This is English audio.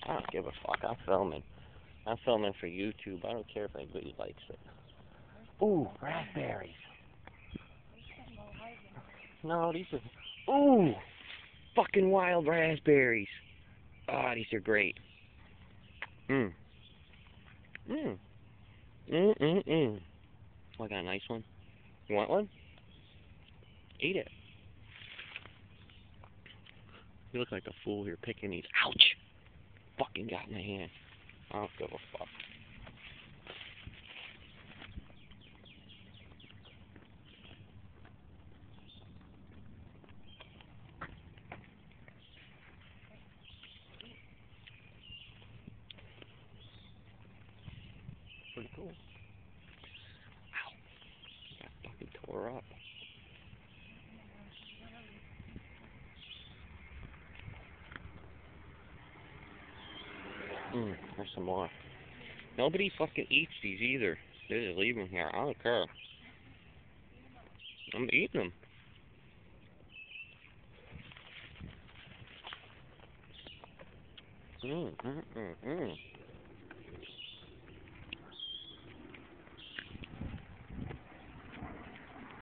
I don't give a fuck. I'm filming. I'm filming for YouTube. I don't care if anybody likes it. Ooh, raspberries. No, these are... Ooh! Fucking wild raspberries. Oh, these are great. Mmm. Mmm. Mmm. Oh, I got a nice one. You want one? Eat it. You look like a fool here picking these. Ouch! Fucking got in my hand. I don't give a fuck. Pretty cool. Ow. Got fucking tore up. There's some more. Nobody fucking eats these either. They just leave them here. I don't care. I'm eating them.